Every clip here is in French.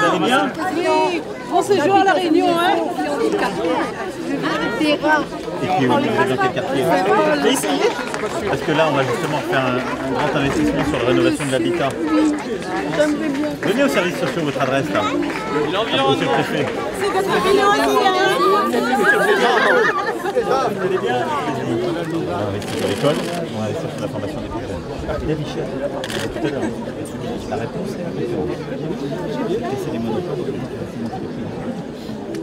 allez bien? Oui, bon séjour à La Réunion, hein. Et puis, vous êtes dans quel quartier? Parce que là, on va justement faire un grand investissement sur la rénovation de l'habitat. Venez aux services sociaux, votre adresse là. Monsieur le préfet. C'est votre bilan aussi, hein. Vous allez bien? On va investir sur l'école, on va investir sur la formation des plus jeunes. Et la vie chère, tout à l'heure, la réponse est casser les monopoles.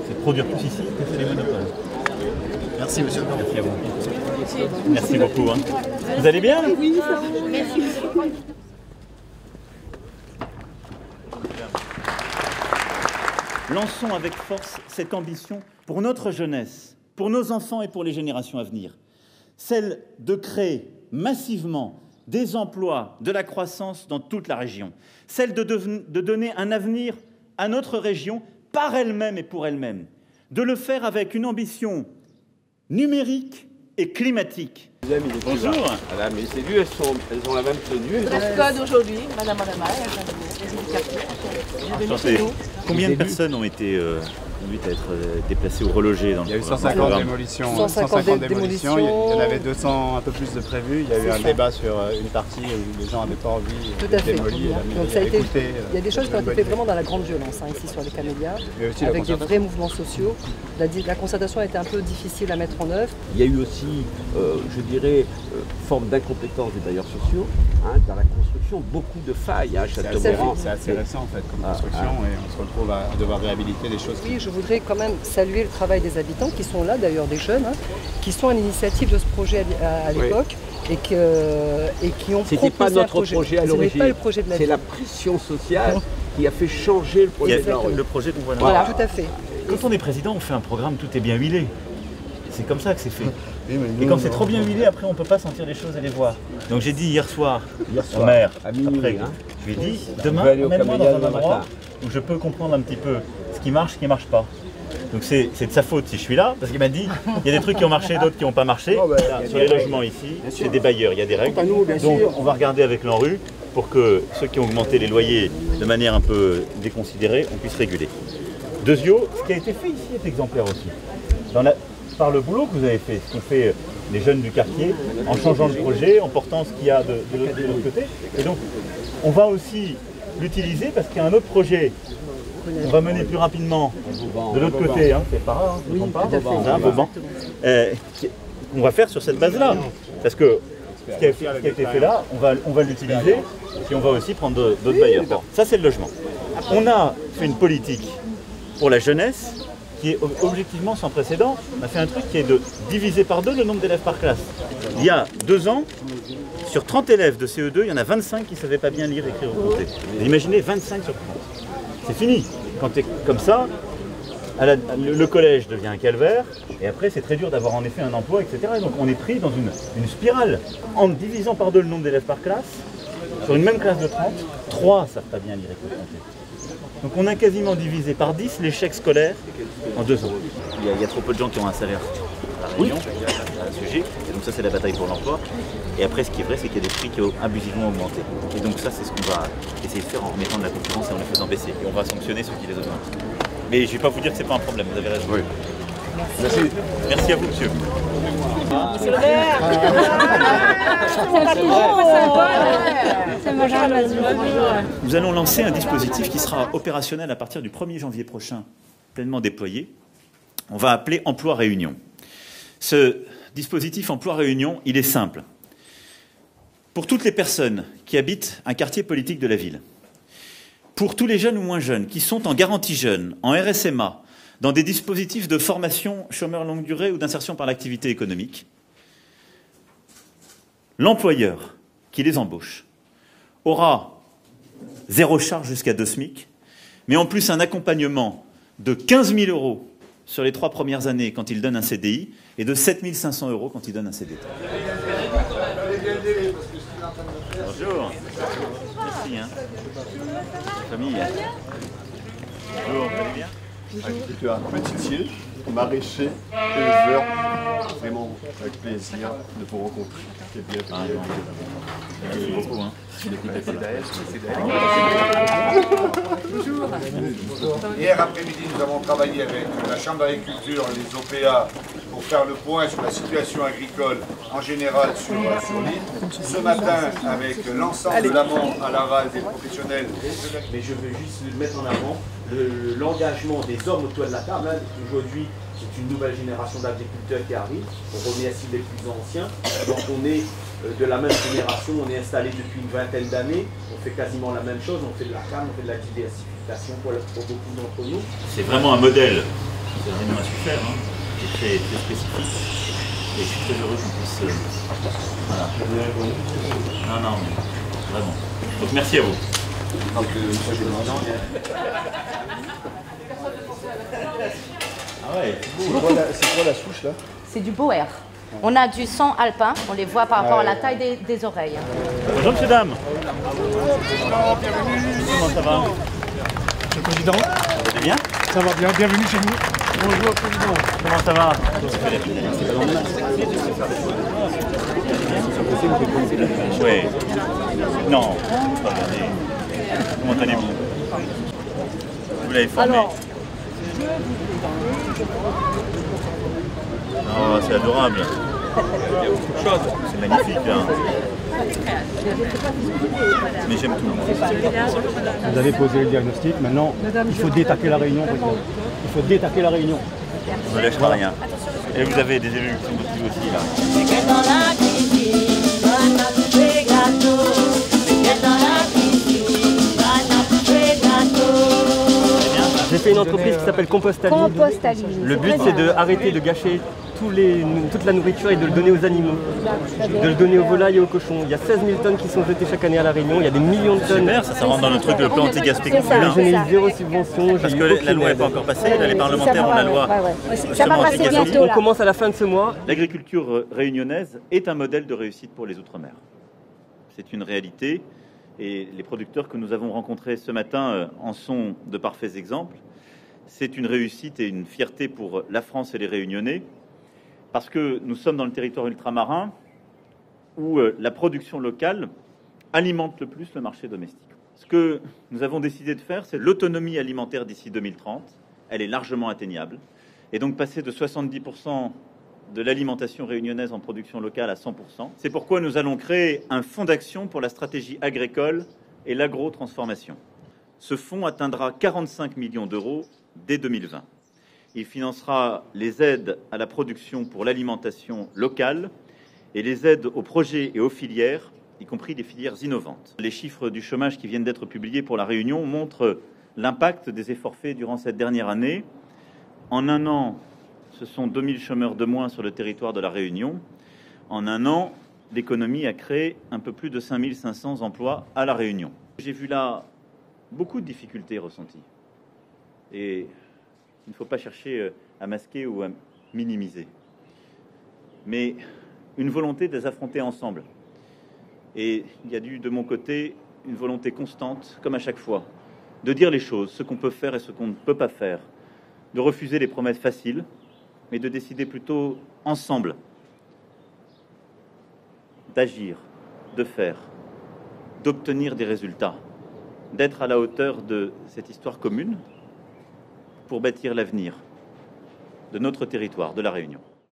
C'est produire plus ici, casser les monopoles. Merci monsieur. Merci à vous. Merci beaucoup. Hein. Vous allez bien? Oui, ça va. Merci. Lançons avec force cette ambition pour notre jeunesse, pour nos enfants et pour les générations à venir. Celle de créer massivement des emplois, de la croissance dans toute la région. Celle de donner un avenir à notre région par elle-même et pour elle-même. De le faire avec une ambition numérique et climatique. Bonjour. Madame, les élus, elles ont la même tenue. Dress code aujourd'hui, madame, Enchanté. Combien de personnes ont été conduites à être déplacées ou relogées dans le programme? Il y a eu 150 démolitions. 150 démolitions. Il y en avait 200 un peu plus de prévus. Il y a eu un débat sur une partie où les gens n'avaient pas envie de démolir. Donc ça a été, il y a des choses qui ont été faites vraiment dans la grande violence, hein, ici sur les camélias, avec des vrais mouvements sociaux. La concertation a été un peu difficile à mettre en œuvre. Il y a eu aussi, je dirais, forme d'incompétence des bailleurs sociaux hein, dans la construction, beaucoup de failles à Châteaubriand. C'est assez récent en fait comme construction et on se retrouve à devoir réhabiliter des choses. Oui, je voudrais quand même saluer le travail des habitants qui sont là, d'ailleurs des jeunes, hein, qui sont à l'initiative de ce projet à l'époque. Et qui ont C'était pas notre projet à l'origine, c'est la pression sociale qui a fait changer le projet. Le projet qu'on voit là. Voilà, tout à fait. Quand on est président, on fait un programme, tout est bien huilé. C'est comme ça que c'est fait. Et quand c'est trop bien huilé, après on ne peut pas sentir les choses et les voir. Donc j'ai dit hier soir au maire, après, je lui ai dit, demain, emmène-moi dans un endroit où je peux comprendre un petit peu ce qui marche ne marche pas. Donc c'est de sa faute si je suis là, parce qu'il m'a dit, il y a des trucs qui ont marché, d'autres qui n'ont pas marché. Sur les logements ici, c'est des bailleurs, il y a des règles. Donc on va regarder avec l'ANRU pour que ceux qui ont augmenté les loyers de manière un peu déconsidérée, on puisse réguler. Deuxièmement, ce qui a été fait ici est exemplaire aussi. Par le boulot que vous avez fait, ce qu'ont fait les jeunes du quartier, en changeant le projet, en portant ce qu'il y a de l'autre côté. Et donc, on va aussi l'utiliser parce qu'il y a un autre projet qu'on va mener plus rapidement de l'autre côté, hein, c'est pas rare, hein, Vauban, on va faire sur cette base-là. Parce que ce qui a été fait là, on va l'utiliser et on va aussi prendre d'autres bailleurs. Bon, ça, c'est le logement. On a fait une politique pour la jeunesse qui est objectivement sans précédent. On a fait un truc qui est de diviser par 2 le nombre d'élèves par classe. Il y a 2 ans, sur 30 élèves de CE2, il y en a 25 qui ne savaient pas bien lire, écrire ou compter. Vous imaginez 25 sur 30. C'est fini. Quand tu es comme ça, le collège devient un calvaire, et après c'est très dur d'avoir en effet un emploi, etc. Et donc on est pris dans une spirale. En divisant par 2 le nombre d'élèves par classe, sur une même classe de 30, 3 ne savent pas bien lire, écrire, compter. Donc on a quasiment divisé par 10 l'échec scolaire en 2 ans. Il y a trop peu de gens qui ont un salaire à la Réunion, à un sujet, et donc ça c'est la bataille pour l'emploi. Et après ce qui est vrai c'est qu'il y a des prix qui ont abusivement augmenté. Et donc ça c'est ce qu'on va essayer de faire en remettant de la concurrence et en les faisant baisser. Et on va sanctionner ceux qui les augmentent. Mais je ne vais pas vous dire que ce n'est pas un problème, vous avez raison. Oui. Merci. Merci à vous monsieur. Monsieur le maire. Nous allons lancer un dispositif qui sera opérationnel à partir du 1er janvier prochain, pleinement déployé. On va appeler Emploi Réunion. Ce dispositif Emploi Réunion, il est simple. Pour toutes les personnes qui habitent un quartier politique de la ville, pour tous les jeunes ou moins jeunes qui sont en garantie jeune, en RSMA, dans des dispositifs de formation chômeurs longue durée ou d'insertion par l'activité économique, l'employeur qui les embauche aura 0 charge jusqu'à 2 SMIC, mais en plus un accompagnement de 15 000 € sur les 3 premières années quand il donne un CDI et de 7 500 € quand il donne un CDD. Bonjour. Merci. Hein. Famille. Bonjour, vous allez bien? agriculteurs à petite île, maraîchers, éleveurs, vraiment avec plaisir de vous rencontrer. Et bien, merci beaucoup. Hein. Hier après-midi, nous avons travaillé avec la Chambre d'agriculture et les OPA pour faire le point sur la situation agricole en général sur l'île. Ce matin, avec l'ensemble de l'amont à l'aval des professionnels. Mais je veux juste mettre en avant l'engagement des hommes autour de la table. Aujourd'hui, c'est une nouvelle génération d'agriculteurs qui arrive. On remet assis les plus anciens. Donc on est de la même génération, on est installé depuis une vingtaine d'années. On fait quasiment la même chose. On fait de la canne, on fait de la diversification pour beaucoup d'entre nous. C'est vraiment un modèle. C'est vraiment un super, hein. C'est très spécifique. Et je suis très heureux qu'on puisse... voilà. Non, non, mais vraiment. Donc merci à vous. Ah ouais, c'est quoi la souche là? C'est du Boer. On a du sang alpin, on les voit par rapport à la taille des oreilles. Bonjour monsieur, dame. Comment ça va? Monsieur le Président. Vous allez bien? Ça va bien, bienvenue chez nous. Bonjour Président. Comment ça va? Oui. Non. Comment allez-vous? Vous l'avez formé? Oh, c'est adorable. C'est magnifique. Hein. Mais j'aime tout. Vous avez posé le diagnostic. Maintenant, il faut détaquer la réunion. Il faut détaquer la réunion. Je ne lâcherai rien. Et vous avez des élus qui sont dessus aussi là. J'ai fait une entreprise qui s'appelle Compostaline. Le but, c'est d'arrêter de gâcher toute la nourriture et de le donner aux animaux, de le donner aux volailles et aux cochons. Il y a 16 000 tonnes qui sont jetées chaque année à La Réunion, il y a des millions de tonnes. Super, ça rentre dans le truc de plan anti-gaspillage. Je n'ai eu zéro subvention. Parce que la loi n'est pas encore passée, là, les parlementaires ont la loi. Ça va passer bientôt. On commence à la fin de ce mois. L'agriculture réunionnaise est un modèle de réussite pour les Outre-mer. C'est une réalité et les producteurs que nous avons rencontrés ce matin en sont de parfaits exemples. C'est une réussite et une fierté pour la France et les Réunionnais. Parce que nous sommes dans le territoire ultramarin où la production locale alimente le plus le marché domestique. Ce que nous avons décidé de faire, c'est l'autonomie alimentaire d'ici 2030. Elle est largement atteignable. Et donc passer de 70% de l'alimentation réunionnaise en production locale à 100%. C'est pourquoi nous allons créer un fonds d'action pour la stratégie agricole et l'agro-transformation. Ce fonds atteindra 45 millions d'euros dès 2020. Il financera les aides à la production pour l'alimentation locale et les aides aux projets et aux filières, y compris des filières innovantes. Les chiffres du chômage qui viennent d'être publiés pour La Réunion montrent l'impact des efforts faits durant cette dernière année. En un an, ce sont 2000 chômeurs de moins sur le territoire de La Réunion. En un an, l'économie a créé un peu plus de 5500 emplois à La Réunion. J'ai vu là beaucoup de difficultés ressenties. Et il ne faut pas chercher à masquer ou à minimiser, mais une volonté de les affronter ensemble. Et il y a eu de mon côté une volonté constante, comme à chaque fois, de dire les choses, ce qu'on peut faire et ce qu'on ne peut pas faire, de refuser les promesses faciles, mais de décider plutôt ensemble, d'agir, de faire, d'obtenir des résultats, d'être à la hauteur de cette histoire commune, pour bâtir l'avenir de notre territoire, de La Réunion.